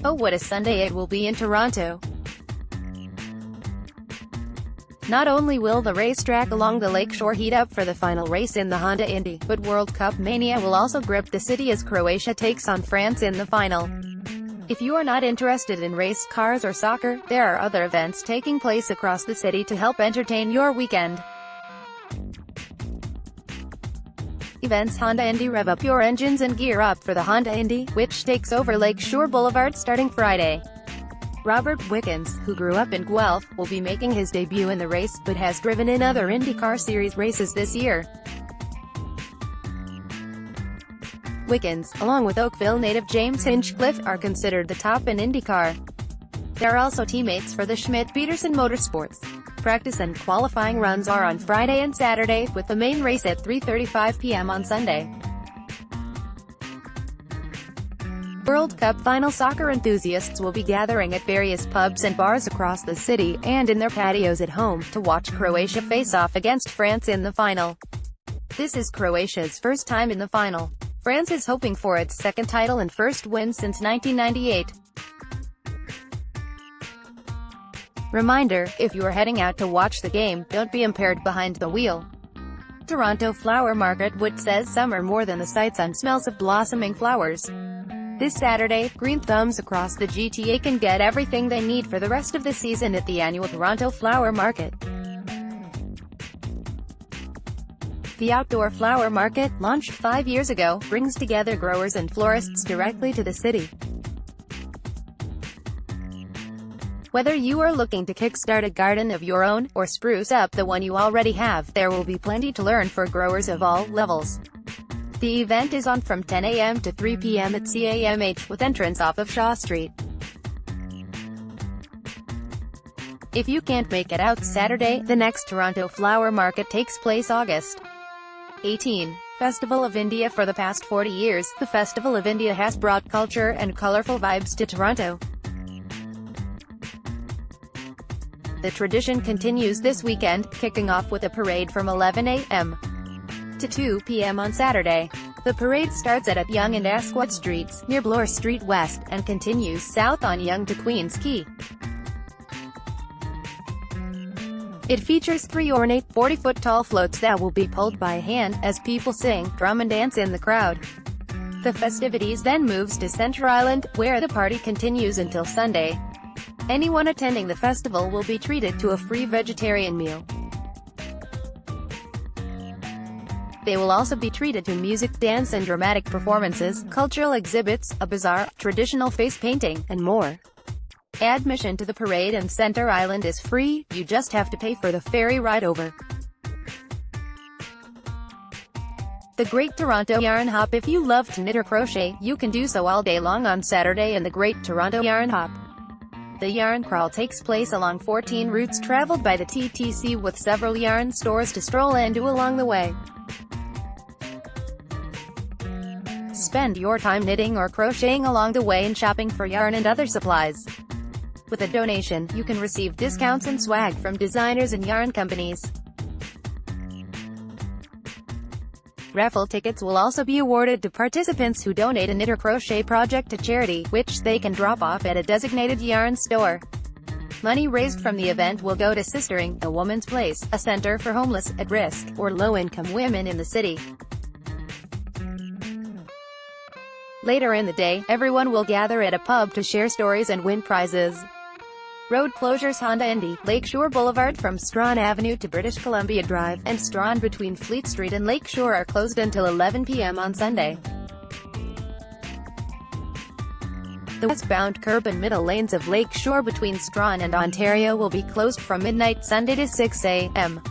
Oh, what a Sunday it will be in Toronto. Not only will the racetrack along the Lake Shore heat up for the final race in the Honda Indy, but World Cup mania will also grip the city as Croatia takes on France in the final. If you are not interested in race cars or soccer, there are other events taking place across the city to help entertain your weekend. Events: Honda Indy Rev up your engines and gear up for the Honda Indy, which takes over Lake Shore Boulevard starting Friday. Robert Wickens, who grew up in Guelph, will be making his debut in the race, but has driven in other IndyCar Series races this year. Wickens, along with Oakville native James Hinchcliffe, are considered the top in IndyCar. They are also teammates for the Schmidt-Peterson Motorsports. Practice and qualifying runs are on Friday and Saturday, with the main race at 3:35 p.m. on Sunday. World Cup final soccer enthusiasts will be gathering at various pubs and bars across the city, and in their patios at home, to watch Croatia face off against France in the final. This is Croatia's first time in the final. France is hoping for its second title and first win since 1998. Reminder, if you are heading out to watch the game, don't be impaired behind the wheel. Toronto Flower Market Wood says summer more than the sights and smells of blossoming flowers. This Saturday, Green Thumbs across the GTA can get everything they need for the rest of the season at the annual Toronto Flower Market. The outdoor flower market, launched 5 years ago, brings together growers and florists directly to the city. Whether you are looking to kickstart a garden of your own, or spruce up the one you already have, there will be plenty to learn for growers of all levels. The event is on from 10 a.m. to 3 p.m. at CAMH, with entrance off of Shaw Street. If you can't make it out Saturday, the next Toronto Flower Market takes place August 18. Festival of India. For the past 40 years, the Festival of India has brought culture and colorful vibes to Toronto. The tradition continues this weekend, kicking off with a parade from 11 a.m. to 2 p.m. on Saturday. The parade starts at Yonge and Asquith Streets, near Bloor Street West, and continues south on Yonge to Queen's Quay. It features 3 ornate, 40-foot-tall floats that will be pulled by hand, as people sing, drum and dance in the crowd. The festivities then moves to Centre Island, where the party continues until Sunday. Anyone attending the festival will be treated to a free vegetarian meal. They will also be treated to music, dance and dramatic performances, cultural exhibits, a bazaar, traditional face painting, and more. Admission to the parade and Centre Island is free, you just have to pay for the ferry ride over. The Great Toronto Yarn Hop. If you love to knit or crochet, you can do so all day long on Saturday in the Great Toronto Yarn Hop. The yarn crawl takes place along 14 routes traveled by the TTC, with several yarn stores to stroll into along the way. Spend your time knitting or crocheting along the way and shopping for yarn and other supplies. With a donation, you can receive discounts and swag from designers and yarn companies. Raffle tickets will also be awarded to participants who donate a knit or crochet project to charity, which they can drop off at a designated yarn store. Money raised from the event will go to Sistering, a woman's place, a center for homeless, at-risk, or low-income women in the city. Later in the day, everyone will gather at a pub to share stories and win prizes. Road closures: Honda Indy, Lake Shore Boulevard from Strachan Avenue to British Columbia Drive, and Strachan between Fleet Street and Lake Shore are closed until 11 p.m. on Sunday. The westbound curb and middle lanes of Lake Shore between Strachan and Ontario will be closed from midnight Sunday to 6 a.m.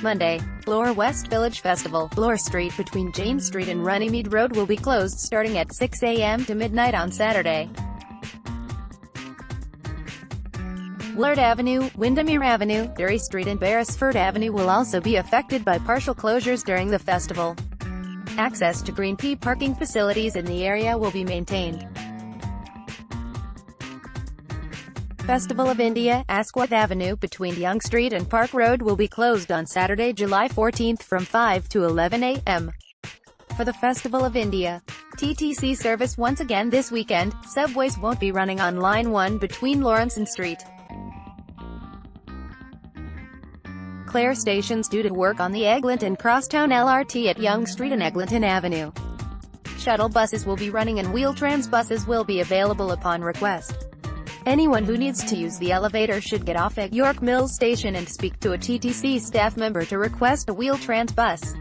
Monday. Bloor West Village Festival, Bloor Street between James Street and Runnymede Road will be closed starting at 6 a.m. to midnight on Saturday. Willard Avenue, Windermere Avenue, Derry Street and Beresford Avenue will also be affected by partial closures during the festival. Access to Green P parking facilities in the area will be maintained. Festival of India, Asquith Avenue between Yonge Street and Park Road will be closed on Saturday, July 14th from 5 to 11 a.m. for the Festival of India. TTC service once again this weekend. Subways won't be running on Line 1 between Lawrence and Street Clare stations due to work on the Eglinton Crosstown LRT at Yonge Street and Eglinton Avenue. Shuttle buses will be running and Wheel-Trans buses will be available upon request. Anyone who needs to use the elevator should get off at York Mills Station and speak to a TTC staff member to request a Wheel-Trans bus.